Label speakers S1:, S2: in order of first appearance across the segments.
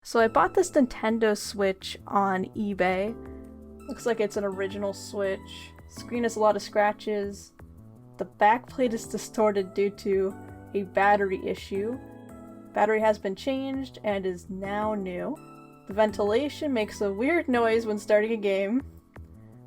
S1: So I bought this Nintendo Switch on eBay. Looks like it's an original Switch. Screen has a lot of scratches. The backplate is distorted due to a battery issue. Battery has been changed and is now new. The ventilation makes a weird noise when starting a game.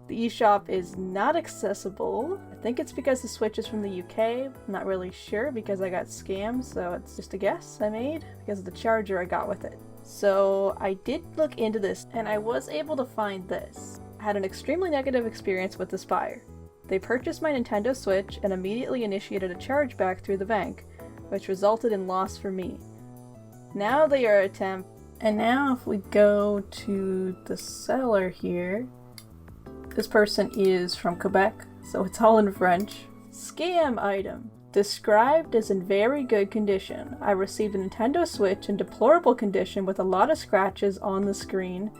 S1: The eShop is not accessible. I think it's because the Switch is from the UK. I'm not really sure because I got scammed, so it's just a guess I made because of the charger I got with it. So I did look into this and I was able to find this. I had an extremely negative experience with this buyer. They purchased my Nintendo Switch and immediately initiated a chargeback through the bank, which resulted in loss for me. Now they are and now if we go to the seller here, this person is from Quebec, so it's all in French. Scam item. Described as in very good condition. I received a Nintendo Switch in deplorable condition with a lot of scratches on the screen.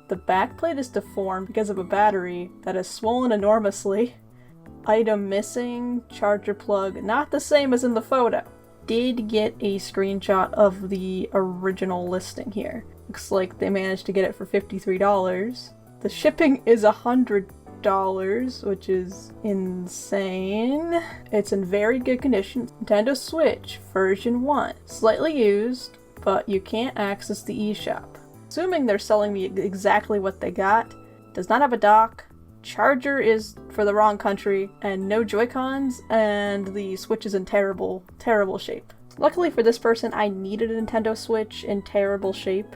S1: The backplate is deformed because of a battery that is swollen enormously. Item missing, charger plug, not the same as in the photo. Did get a screenshot of the original listing here. Looks like they managed to get it for $53. The shipping is $100, which is insane. It's in very good condition. Nintendo Switch, version 1. Slightly used, but you can't access the eShop. Assuming they're selling me exactly what they got. Does not have a dock. Charger is for the wrong country, and no Joy-Cons, and the Switch is in terrible, terrible shape. Luckily for this person, I needed a Nintendo Switch in terrible shape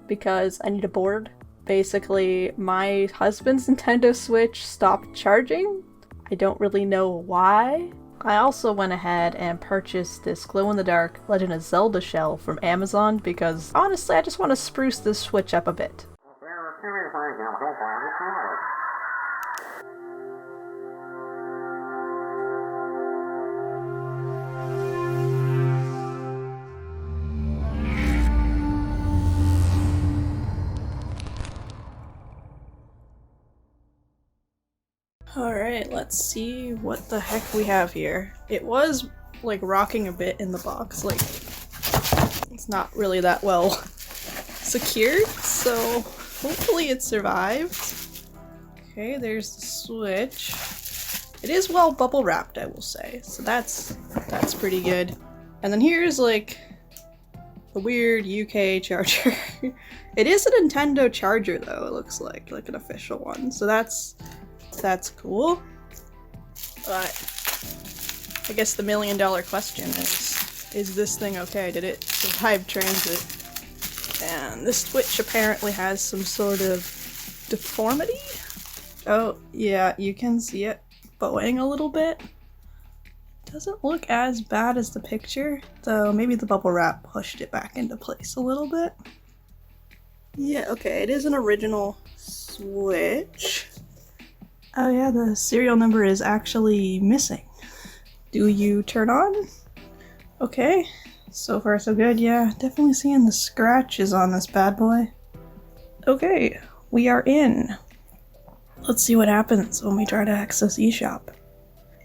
S1: because I need a board. Basically, my husband's Nintendo Switch stopped charging. I don't really know why. I also went ahead and purchased this glow-in-the-dark Legend of Zelda shell from Amazon because, honestly, I just want to spruce this Switch up a bit. Alright, let's see what the heck we have here. It was, like, rocking a bit in the box, like, it's not really that well secured, so hopefully it survives. Okay, there's the Switch. It is well bubble wrapped, I will say, so that's pretty good. And then here's, like, a weird UK charger. It is a Nintendo charger, though, it looks like an official one, so that's cool. But I guess the million-dollar question is this thing okay? Did it survive transit? And this Switch apparently has some sort of deformity? Oh, yeah, you can see it bowing a little bit. Doesn't look as bad as the picture, though maybe the bubble wrap pushed it back into place a little bit. Yeah, okay, it is an original Switch. Oh yeah, the serial number is actually missing. Do you turn on? Okay, so far so good. Yeah, definitely seeing the scratches on this bad boy. Okay, we are in. Let's see what happens when we try to access eShop.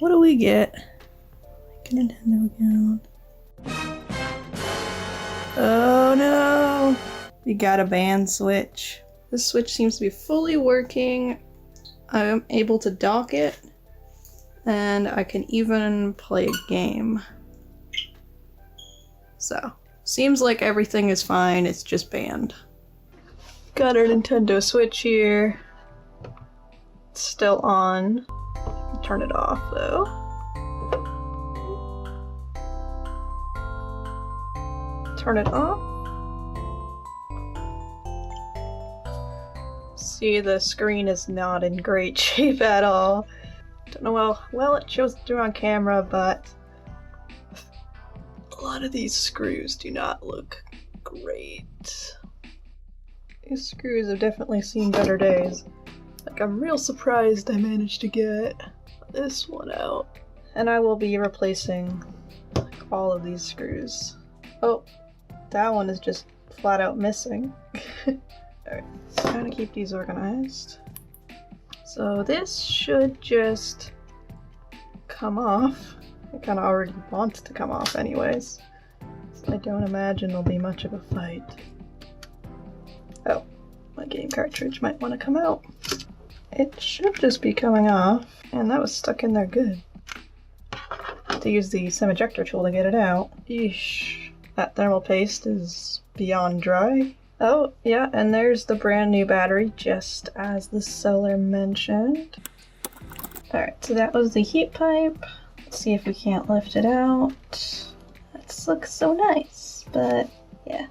S1: What do we get? Make a Nintendo account. Oh no! We got a banned Switch. This Switch seems to be fully working. I'm able to dock it, and I can even play a game. So, seems like everything is fine, it's just banned. Got our Nintendo Switch here. It's still on. Turn it off though. Turn it off. See, the screen is not in great shape at all. Don't know how well it shows through on camera, but a lot of these screws do not look great. These screws have definitely seen better days. Like, I'm real surprised I managed to get this one out. And I will be replacing, like, all of these screws. Oh, that one is just flat out missing. Alright, trying to keep these organized. So this should just come off. I kind of already want it to come off anyways. So I don't imagine there'll be much of a fight. Oh, my game cartridge might want to come out. It should just be coming off, and that was stuck in there good. Have to use the sim ejector tool to get it out. Eesh. That thermal paste is beyond dry. Oh, yeah, and there's the brand new battery, just as the seller mentioned. Alright, so that was the heat pipe. Let's see if we can't lift it out. That looks so nice, but yeah.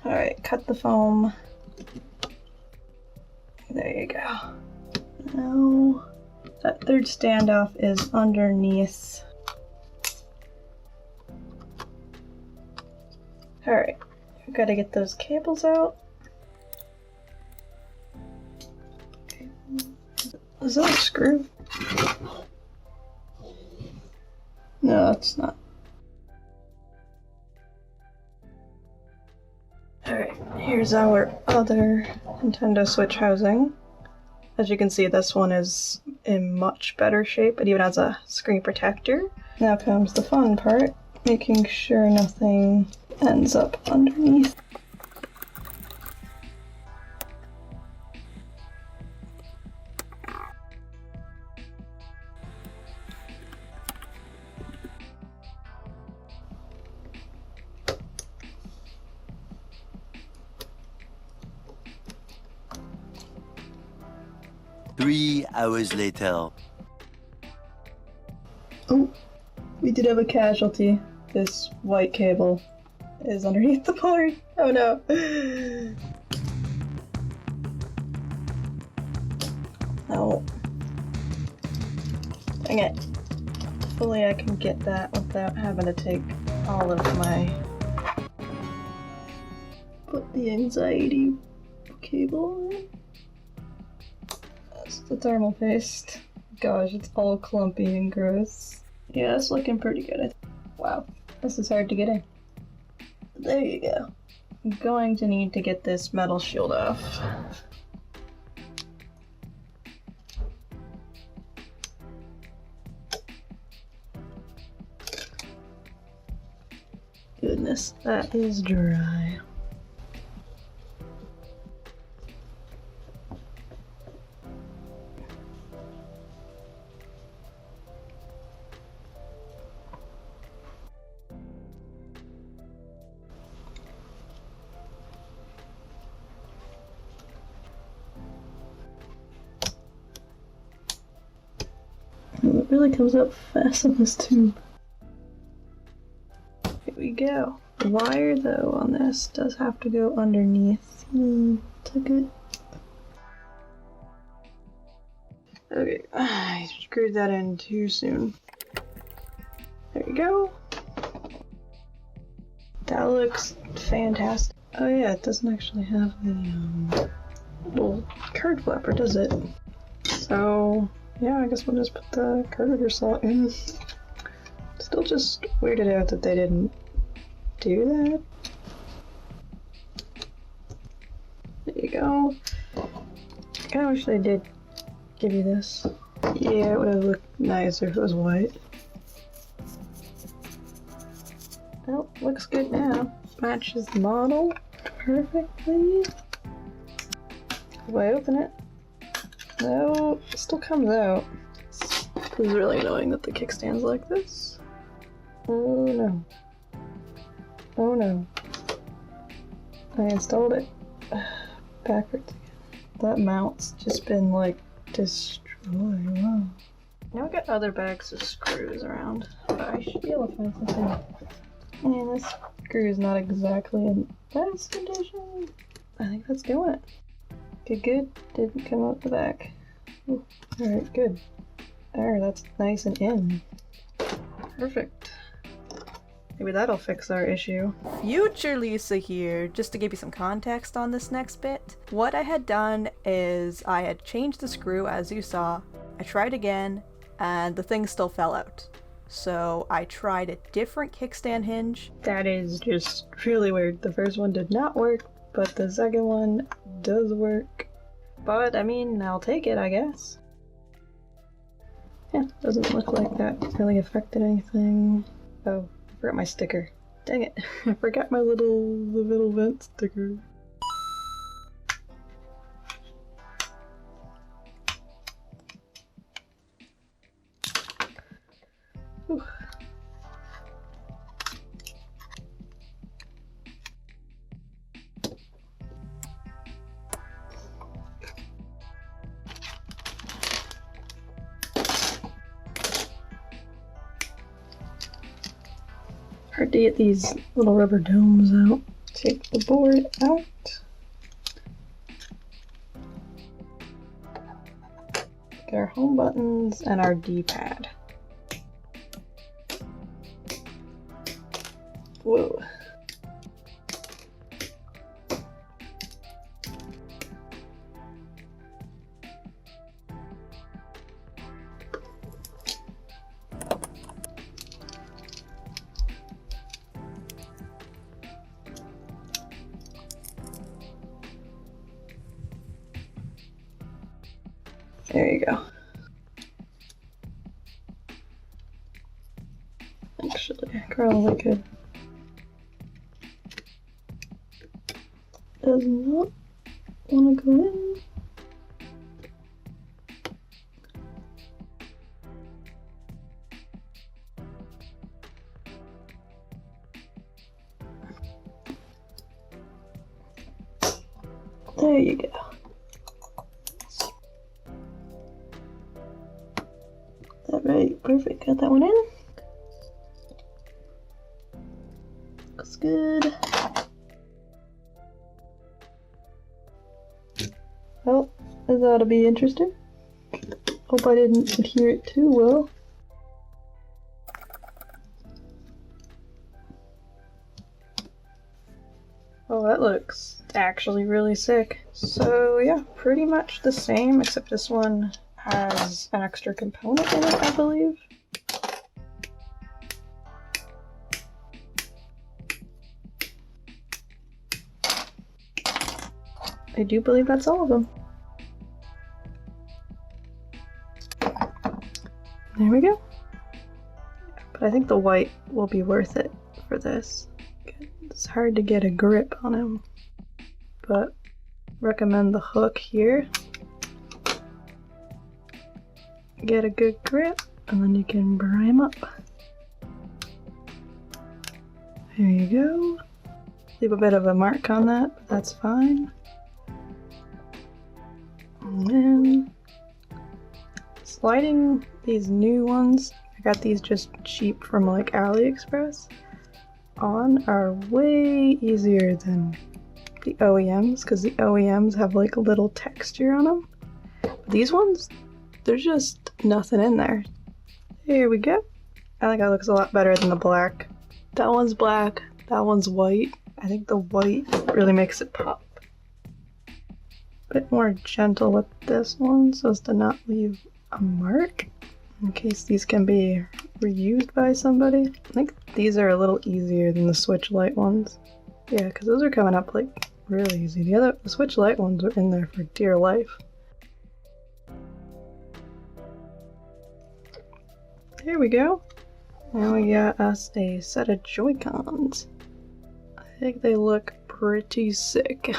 S1: Alright, cut the foam. There you go. Now, that third standoff is underneath. Alright, we've got to get those cables out. Okay. Is that a screw? No, it's not. Alright, here's our other Nintendo Switch housing. As you can see, this one is in much better shape. It even has a screen protector. Now comes the fun part, making sure nothing ends up underneath.
S2: Three hours later.
S1: Oh, we did have a casualty. This white cable is underneath the board. Oh no. Oh. Dang it. Hopefully I can get that without having to take all of my... Put the anxiety cable in. That's the thermal paste. Gosh, it's all clumpy and gross. Yeah, it's looking pretty good. Wow, this is hard to get in. There you go. I'm going to need to get this metal shield off. Goodness, that is dry. It really comes up fast on this tube. Here we go. The wire, though, on this does have to go underneath. Took it. Okay, I screwed that in too soon. There you go. That looks fantastic. Oh yeah, it doesn't actually have the little card flapper, does it? So yeah, I guess we'll just put the card reader slot in. Still just weirded out that they didn't do that. There you go. Kinda wish they did give you this. Yeah, it would have looked nicer if it was white. Well, looks good now. Matches the model perfectly. If I open it, no, it still comes out. This is really annoying that the kickstand's like this. Oh no. Oh no. I installed it backwards again. That mount's just been like destroyed. Wow. Now I got other bags of screws around, but I should be able to find something. And this screw is not exactly in best condition. I think that's doing it. Okay, good. Didn't come out the back. Alright, good. There, that's nice and in. Perfect. Maybe that'll fix our issue. Future Lisa here, just to give you some context on this next bit. What I had done is I had changed the screw, as you saw. I tried again, and the thing still fell out. So I tried a different kickstand hinge. That is just really weird. The first one did not work, but the second one does work. But, I mean, I'll take it, I guess. Yeah, doesn't look like that really affected anything. Oh, I forgot my sticker. Dang it, I forgot my little vent sticker. Whew. Hard to get these little rubber domes out. Take the board out. Get our home buttons and our D-pad. Whoa. There you go. Actually, I probably could. Does not want to go in. There you go. Alright, perfect. Got that one in. Looks good. Well, this ought to be interesting. Hope I didn't adhere it too well. Oh, that looks actually really sick. So yeah, pretty much the same, except this one has an extra component in it, I believe. I do believe that's all of them. There we go. But I think the white will be worth it for this. It's hard to get a grip on him, but recommend the hook here. Get a good grip, and then you can bring him up. There you go. Leave a bit of a mark on that, but that's fine. And then sliding these new ones, I got these just cheap from like AliExpress, on are way easier than the OEMs, because the OEMs have like a little texture on them. But these ones, there's just nothing in there. Here we go. I think that looks a lot better than the black. That one's black, that one's white. I think the white really makes it pop. Bit more gentle with this one so as to not leave a mark in case these can be reused by somebody. I think these are a little easier than the Switch Lite ones. Yeah, because those are coming up like really easy. The Switch Lite ones are in there for dear life. There we go. Now we got us a set of Joy-Cons. I think they look pretty sick.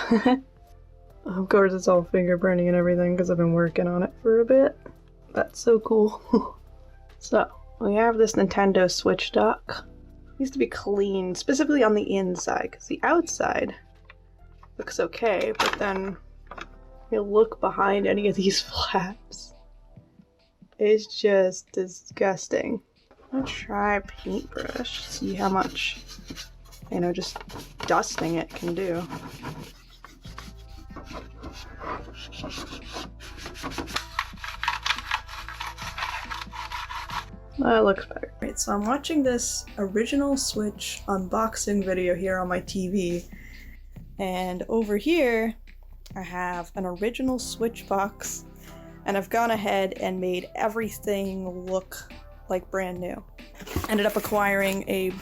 S1: Of course it's all fingerprinting and everything because I've been working on it for a bit. That's so cool. So, we have this Nintendo Switch dock. It needs to be cleaned, specifically on the inside, because the outside looks okay, but then you look behind any of these flaps. It's just disgusting. I'm gonna try a paintbrush, see how much, just dusting it can do. That looks better. Right, so I'm watching this original Switch unboxing video here on my TV, and over here I have an original Switch box, and I've gone ahead and made everything look like brand new. Ended up acquiring a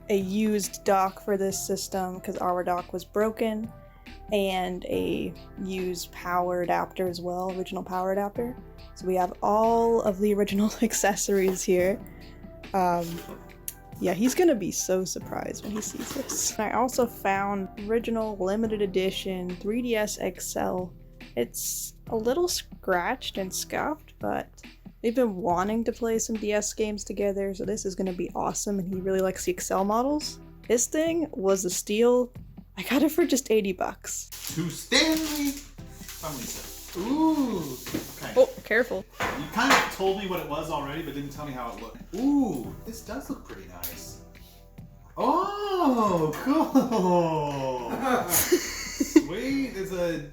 S1: used dock for this system because our dock was broken, and a used power adapter as well, original power adapter. So we have all of the original accessories here. Yeah, he's gonna be so surprised when he sees this. I also found original limited edition 3DS XL. It's a little scratched and scuffed, but We've been wanting to play some DS games together, so this is gonna be awesome, and he really likes the Excel models. This thing was a steal. I got it for just 80 bucks.
S3: To Stanley from Lisa. Ooh. Okay.
S1: Oh, careful.
S3: You kind of told me what it was already, but didn't tell me how it looked. Ooh, this does look pretty nice. Oh, cool. Sweet. There's a,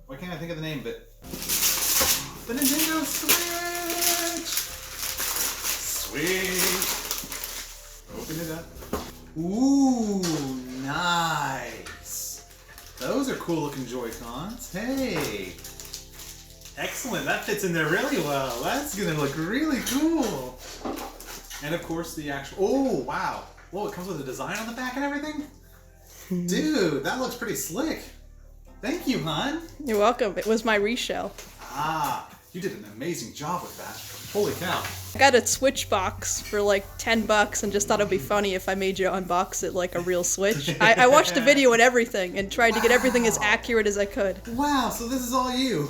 S3: why can't I think of the name of it? The Nintendo Switch. Sweet. Open it up. Ooh, nice. Those are cool looking Joy-Cons. Hey. Excellent. That fits in there really well. That's gonna look really cool. And of course the actual, oh wow. Whoa, it comes with a design on the back and everything? Dude, that looks pretty slick. Thank you, hon.
S1: You're welcome. It was my reshell.
S3: Ah, you did an amazing job with that. Holy cow.
S1: I got a Switch box for like 10 bucks and just thought it'd be funny if I made you unbox it like a real Switch. I watched the video and everything and tried to get everything as accurate as I could.
S3: Wow, so this is all you.